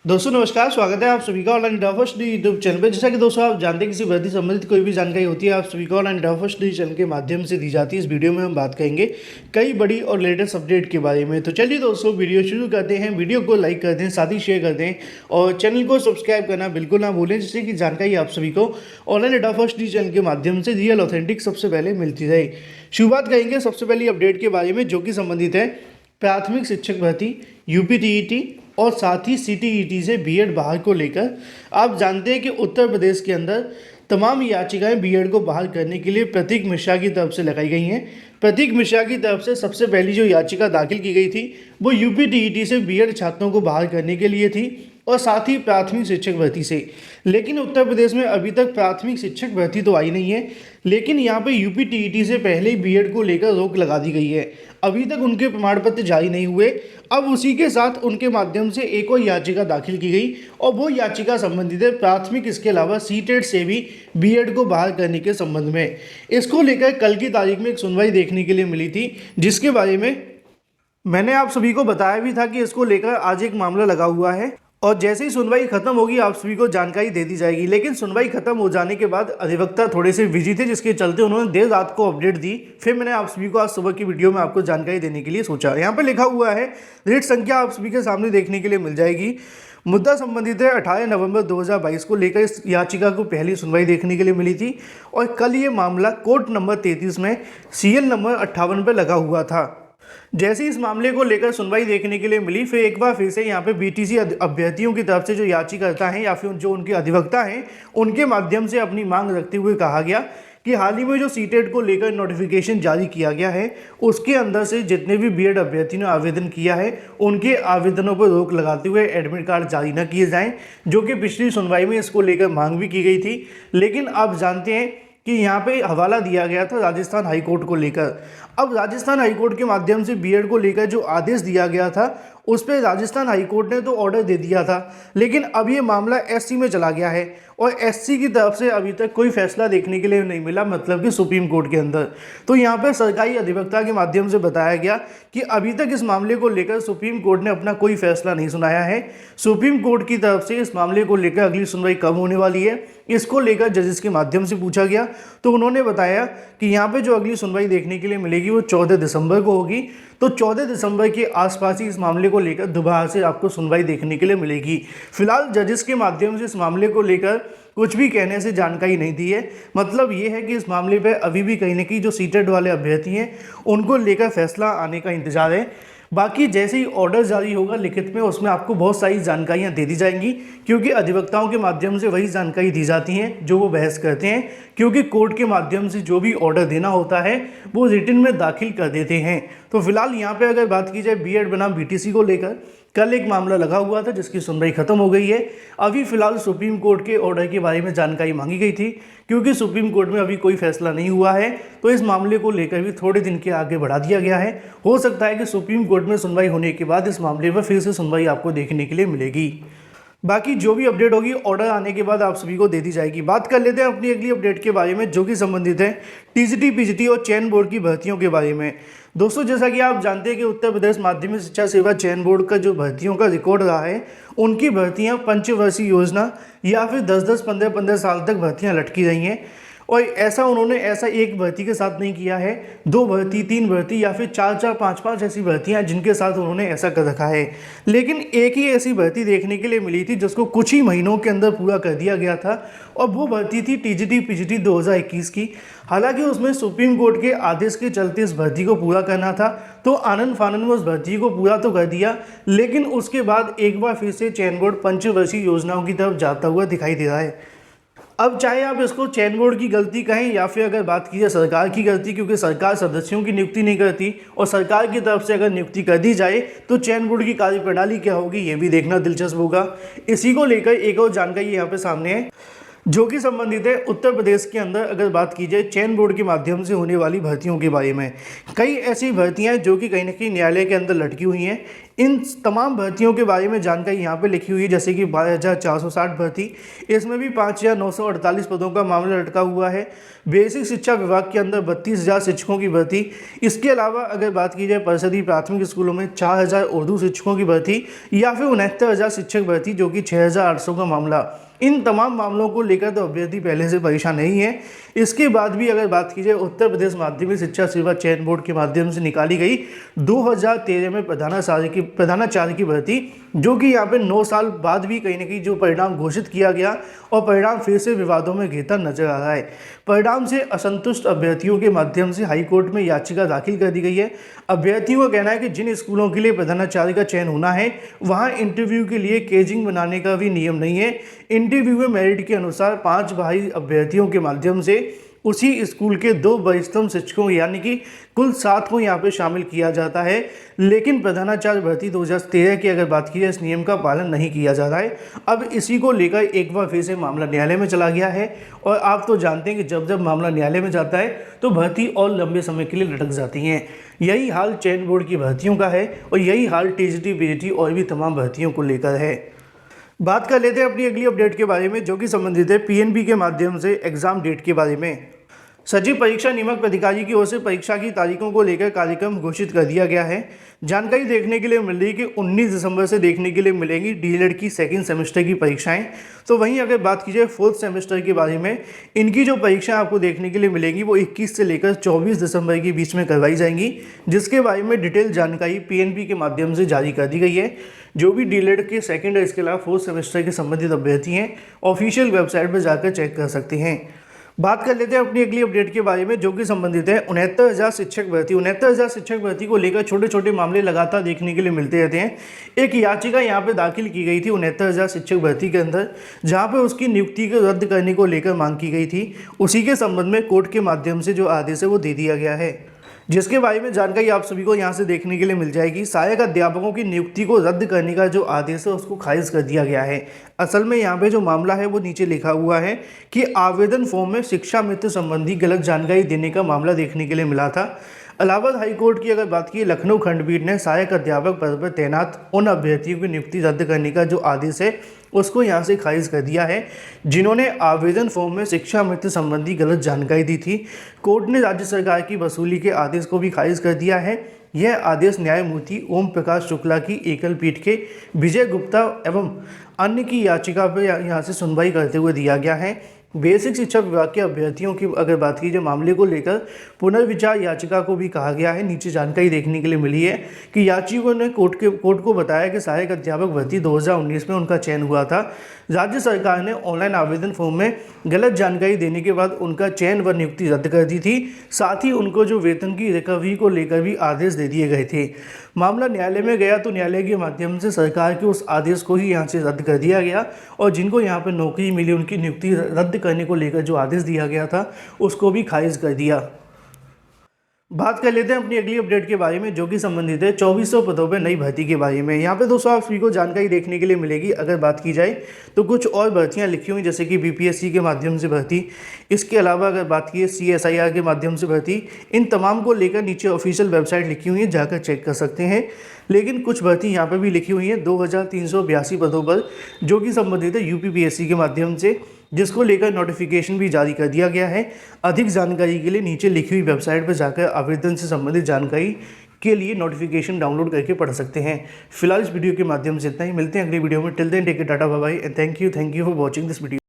दोस्तों नमस्कार, स्वागत है आप सभी का ऑनलाइन फर्स्ट यूट्यूब चैनल पे। जैसा कि दोस्तों आप जानते हैं किसी भर्ती संबंधित कोई भी जानकारी होती है आप सभी को ऑनलाइन फर्स्ट चैनल के माध्यम से दी जाती है। इस वीडियो में हम बात करेंगे कई बड़ी और लेटेस्ट अपडेट के बारे में। तो चलिए दोस्तों वीडियो शुरू करते हैं। वीडियो को लाइक कर दें, साथ ही शेयर कर दें और चैनल को सब्सक्राइब करना बिल्कुल ना भूलें, जिससे कि जानकारी आप सभी को ऑनलाइन फर्स्ट चैनल के माध्यम से रियल ऑथेंटिक सबसे पहले मिलती रहे। शुरुआत करेंगे सबसे पहली अपडेट के बारे में, जो कि संबंधित है प्राथमिक शिक्षक भर्ती यूपीटीईटी और साथ ही सीटीईटी से बीएड बहाल को लेकर। आप जानते हैं कि उत्तर प्रदेश के अंदर तमाम याचिकाएं बीएड को बहाल करने के लिए प्रतीक मिश्रा की तरफ से लगाई गई हैं। प्रतीक मिश्रा की तरफ से सबसे पहली जो याचिका दाखिल की गई थी वो यूपीटीईटी से बीएड छात्रों को बहाल करने के लिए थी और साथ ही प्राथमिक शिक्षक भर्ती से। लेकिन उत्तर प्रदेश में अभी तक प्राथमिक शिक्षक भर्ती तो आई नहीं है, लेकिन यहाँ पे यूपीटीईटी से पहले ही बीएड को लेकर रोक लगा दी गई है। अभी तक उनके प्रमाण पत्र जारी नहीं हुए। अब उसी के साथ उनके माध्यम से एक और याचिका दाखिल की गई और वो याचिका संबंधित है प्राथमिक, इसके अलावा सीटेट से भी बीएड को बहाल करने के संबंध में। इसको लेकर कल की तारीख में एक सुनवाई देखने के लिए मिली थी, जिसके बारे में मैंने आप सभी को बताया भी था कि इसको लेकर आज एक मामला लगा हुआ है और जैसे ही सुनवाई खत्म होगी आप सभी को जानकारी दे दी जाएगी। लेकिन सुनवाई खत्म हो जाने के बाद अधिवक्ता थोड़े से बिजी थे, जिसके चलते उन्होंने देर रात को अपडेट दी। फिर मैंने आप सभी को आज सुबह की वीडियो में आपको जानकारी देने के लिए सोचा। यहाँ पे लिखा हुआ है, रेट संख्या आप सभी के सामने देखने के लिए मिल जाएगी। मुद्दा संबंधित है 18 नवंबर 2022 को लेकर इस याचिका को पहली सुनवाई देखने के लिए मिली थी और कल ये मामला कोर्ट नंबर 33 में सीएल नंबर 58 पर लगा हुआ था। जैसे इस मामले को लेकर सुनवाई देखने के लिए मिली, फिर एक बार फिर से यहाँ पे बीटीसी अभ्यर्थियों की तरफ से जो याचिकाकर्ता हैं या फिर जो उनके अधिवक्ता हैं, उनके माध्यम से अपनी मांग रखते हुए कहा गया कि हाल ही में जो सीटेट को लेकर नोटिफिकेशन जारी किया गया है, उसके अंदर से जितने भी बीएड अभ्यर्थियों ने आवेदन किया है उनके आवेदनों पर रोक लगाते हुए एडमिट कार्ड जारी न किए जाएं, जो कि पिछली सुनवाई में इसको लेकर मांग भी की गई थी। लेकिन आप जानते हैं कि यहाँ पे हवाला दिया गया था राजस्थान हाईकोर्ट को लेकर। अब राजस्थान हाईकोर्ट के माध्यम से बीएड को लेकर जो आदेश दिया गया था उस पर राजस्थान हाईकोर्ट ने तो ऑर्डर दे दिया था, लेकिन अब ये मामला एससी में चला गया है और एससी की तरफ से अभी तक कोई फैसला देखने के लिए नहीं मिला, मतलब कि सुप्रीम कोर्ट के अंदर। तो यहाँ पर सरकारी अधिवक्ता के माध्यम से बताया गया कि अभी तक इस मामले को लेकर सुप्रीम कोर्ट ने अपना कोई फैसला नहीं सुनाया है। सुप्रीम कोर्ट की तरफ से इस मामले को लेकर अगली सुनवाई कब होने वाली है, इसको लेकर जजेस के माध्यम से पूछा गया तो उन्होंने बताया कि यहाँ पे जो अगली सुनवाई देखने के लिए मिलेगी वो 14 दिसंबर को होगी। तो 14 दिसंबर के आसपास ही इस मामले को लेकर दोबारा से आपको सुनवाई देखने के लिए मिलेगी। फिलहाल जजेस के माध्यम से इस मामले को लेकर कुछ भी कहने से जानकारी नहीं दी है। मतलब ये है कि इस मामले पर अभी भी कहीं ना कहीं जो सीटेट वाले अभ्यर्थी हैं उनको लेकर फैसला आने का इंतजार है। बाकी जैसे ही ऑर्डर जारी होगा लिखित में, उसमें आपको बहुत सारी जानकारियां दे दी जाएंगी, क्योंकि अधिवक्ताओं के माध्यम से वही जानकारी दी जाती हैं जो वो बहस करते हैं, क्योंकि कोर्ट के माध्यम से जो भी ऑर्डर देना होता है वो रिटन में दाखिल कर देते हैं। तो फिलहाल यहाँ पे अगर बात की जाए बीएड बनाम बीटीसी को लेकर, कल एक मामला लगा हुआ था जिसकी सुनवाई खत्म हो गई है। अभी फिलहाल सुप्रीम कोर्ट के ऑर्डर के बारे में जानकारी मांगी गई थी, क्योंकि सुप्रीम कोर्ट में अभी कोई फैसला नहीं हुआ है तो इस मामले को लेकर भी थोड़े दिन के आगे बढ़ा दिया गया है। हो सकता है कि सुप्रीम कोर्ट में सुनवाई होने के बाद इस मामले पर फिर से सुनवाई आपको देखने के लिए मिलेगी। बाकी जो भी अपडेट होगी ऑर्डर आने के बाद आप सभी को दे दी जाएगी। बात कर लेते हैं अपनी अगली अपडेट के बारे में, जो कि संबंधित है टीजीटी पीजीटी और चयन बोर्ड की भर्तियों के बारे में। दोस्तों जैसा कि आप जानते हैं कि उत्तर प्रदेश माध्यमिक शिक्षा सेवा चयन बोर्ड का जो भर्तियों का रिकॉर्ड रहा है, उनकी भर्तियां पंचवर्षीय योजना या फिर 10-10, 15-15 साल तक भर्तियां लटकी रही हैं। और उन्होंने ऐसा एक भर्ती के साथ नहीं किया है, 2 भर्ती, 3 भर्ती या फिर 4-4, 5-5 ऐसी भर्तियां जिनके साथ उन्होंने ऐसा कर रखा है। लेकिन एक ही ऐसी भर्ती देखने के लिए मिली थी जिसको कुछ ही महीनों के अंदर पूरा कर दिया गया था और वो भर्ती थी टीजीटी पीजीटी 2021 की। हालांकि उसमें सुप्रीम कोर्ट के आदेश के चलते इस भर्ती को पूरा करना था, तो आनंद फानंद में उस भर्ती को पूरा तो कर दिया, लेकिन उसके बाद एक बार फिर से चयन बोर्ड पंचवर्षीय योजनाओं की तरफ जाता हुआ दिखाई दे रहा है। अब चाहे आप इसको चयन बोर्ड की गलती कहें या फिर अगर बात की जाए सरकार की गलती, क्योंकि सरकार सदस्यों की नियुक्ति नहीं करती और सरकार की तरफ से अगर नियुक्ति कर दी जाए तो चयन बोर्ड की कार्यप्रणाली क्या होगी ये भी देखना दिलचस्प होगा। इसी को लेकर एक और जानकारी यहाँ पे सामने है, जो कि संबंधित है उत्तर प्रदेश के अंदर अगर बात की जाए चयन बोर्ड के माध्यम से होने वाली भर्तियों के बारे में। कई ऐसी भर्तियां जो कि कहीं ना कहीं न्यायालय के अंदर लटकी हुई हैं। इन तमाम भर्तियों के बारे में जानकारी यहाँ पे लिखी हुई है, जैसे कि 12,460 भर्ती, इसमें भी 5,948 पदों का मामला लटका हुआ है। बेसिक शिक्षा विभाग के अंदर 32,000 शिक्षकों की भर्ती। इसके अलावा अगर बात की जाए परिषदीय प्राथमिक स्कूलों में 4,000 उर्दू शिक्षकों की भर्ती या फिर 69,000 शिक्षक भर्ती, जो कि 6,800 का मामला। इन तमाम मामलों को लेकर तो अभ्यर्थी पहले से परेशान नहीं है। इसके बाद भी अगर बात की जाए उत्तर प्रदेश माध्यमिक शिक्षा सेवा चयन बोर्ड के माध्यम से निकाली गई 2013 में प्रधानाचार्य की भर्ती, जो कि यहाँ पे 9 साल बाद भी कहीं ना कहीं जो परिणाम घोषित किया गया और परिणाम फिर से विवादों में घिरता नजर आ रहा है। परिणाम से असंतुष्ट अभ्यर्थियों के माध्यम से हाईकोर्ट में याचिका दाखिल कर दी गई है। अभ्यर्थियों का कहना है कि जिन स्कूलों के लिए प्रधानाचार्य का चयन होना है वहाँ इंटरव्यू के लिए केजिंग बनाने का भी नियम नहीं है। इंटरव्यू में मेरिट के अनुसार 5 भाई अभ्यर्थियों के माध्यम से उसी स्कूल के 2 वरिष्ठतम शिक्षकों यानी कि कुल 7 को यहाँ पे शामिल किया जाता है। लेकिन प्रधानाचार्य भर्ती 2013 की अगर बात की जाए इस नियम का पालन नहीं किया जा रहा है। अब इसी को लेकर एक बार फिर से मामला न्यायालय में चला गया है और आप तो जानते हैं कि जब जब मामला न्यायालय में जाता है तो भर्ती और लंबे समय के लिए लटक जाती हैं। यही हाल चयन बोर्ड की भर्तियों का है और यही हाल टीजीटी, पीजीटी और भी तमाम भर्तियों को लेकर है। बात कर लेते हैं अपनी अगली अपडेट के बारे में, जो कि संबंधित है पीएनबी के माध्यम से एग्जाम डेट के बारे में। सचिव परीक्षा नियामक अधिकारी की ओर से परीक्षा की तारीखों को लेकर कार्यक्रम घोषित कर दिया गया है। जानकारी देखने के लिए मिल रही है कि 19 दिसंबर से देखने के लिए मिलेंगी डीएलएड की सेकंड सेमेस्टर की परीक्षाएं। तो वहीं अगर बात की जाए फोर्थ सेमेस्टर के बारे में, इनकी जो परीक्षाएं आपको देखने के लिए मिलेंगी वो 21 से लेकर 24 दिसंबर के बीच में करवाई जाएंगी, जिसके बारे में डिटेल जानकारी पीएनबी के माध्यम से जारी कर दी गई है। जो भी डीएलएड के सेकेंड और इसके अलावा फोर्थ सेमेस्टर के संबंधित अभ्यर्थी हैं ऑफिशियल वेबसाइट पर जाकर चेक कर सकते हैं। बात कर लेते हैं अपनी अगली अपडेट के बारे में, जो कि संबंधित है 69,000 शिक्षक भर्ती। 69,000 शिक्षक भर्ती को लेकर छोटे छोटे मामले लगातार देखने के लिए मिलते रहते हैं। एक याचिका यहाँ पे दाखिल की गई थी 69,000 शिक्षक भर्ती के अंदर, जहाँ पे उसकी नियुक्ति को रद्द करने को लेकर मांग की गई थी। उसी के संबंध में कोर्ट के माध्यम से जो आदेश है वो दे दिया गया है, जिसके बारे में जानकारी आप सभी को यहाँ से देखने के लिए मिल जाएगी। सहायक अध्यापकों की नियुक्ति को रद्द करने का जो आदेश है उसको खारिज कर दिया गया है। असल में यहाँ पे जो मामला है वो नीचे लिखा हुआ है कि आवेदन फॉर्म में शिक्षा मित्र संबंधी गलत जानकारी देने का मामला देखने के लिए मिला था। इलाहाबाद हाईकोर्ट की अगर बात की लखनऊ खंडपीठ ने सहायक अध्यापक पद पर तैनात उन अभ्यर्थियों की नियुक्ति रद्द करने का जो आदेश है उसको यहाँ से खारिज कर दिया है, जिन्होंने आवेदन फॉर्म में शिक्षा मित्र संबंधी गलत जानकारी दी थी। कोर्ट ने राज्य सरकार की वसूली के आदेश को भी खारिज कर दिया है। यह आदेश न्यायमूर्ति ओम प्रकाश शुक्ला की एकल पीठ के विजय गुप्ता एवं अन्य की याचिका पर यहाँ से सुनवाई करते हुए दिया गया है। बेसिक शिक्षा विभाग के अभ्यर्थियों की अगर बात की जाए मामले को लेकर पुनर्विचार याचिका को भी कहा गया है। नीचे जानकारी देखने के लिए मिली है कि याचिकों ने कोर्ट को बताया कि सहायक अध्यापक भर्ती 2019 में उनका चयन हुआ था। राज्य सरकार ने ऑनलाइन आवेदन फॉर्म में गलत जानकारी देने के बाद उनका चयन व नियुक्ति रद्द कर दी थी। साथ ही उनको जो वेतन की रिकवरी को लेकर भी आदेश दे दिए गए थे। मामला न्यायालय में गया तो न्यायालय के माध्यम से सरकार के उस आदेश को ही यहाँ से रद्द कर दिया गया और जिनको यहाँ पर नौकरी मिली उनकी नियुक्ति रद्द करने को लेकर जो आदेश दिया गया था उसको भी खारिज कर दिया। बात कर लेते हैं अपनी अगली अपडेट के बारे में, जो कि संबंधित है 2400 पदों पर नई भर्ती के बारे में। यहाँ पे दोस्तों आप सभी को जानकारी देखने के लिए मिलेगी। अगर बात की जाए तो कुछ और भर्तियाँ लिखी हुई जैसे कि बीपीएससी के माध्यम से भर्ती, इसके अलावा अगर बात की सीएसआईआर के माध्यम से भर्ती, इन तमाम को लेकर नीचे ऑफिशियल वेबसाइट लिखी हुई है, जाकर चेक कर सकते हैं। लेकिन कुछ भर्ती यहाँ पर भी लिखी हुई है 2382 पदों पर, जो कि संबंधित है यूपीपीएससी के माध्यम से, जिसको लेकर नोटिफिकेशन भी जारी कर दिया गया है। अधिक जानकारी के लिए नीचे लिखी हुई वेबसाइट पर जाकर आवेदन से संबंधित जानकारी के लिए नोटिफिकेशन डाउनलोड करके पढ़ सकते हैं। फिलहाल इस वीडियो के माध्यम से इतना ही, मिलते हैं अगली वीडियो में। Till then take care, tata bye bye and thank you for watching this video.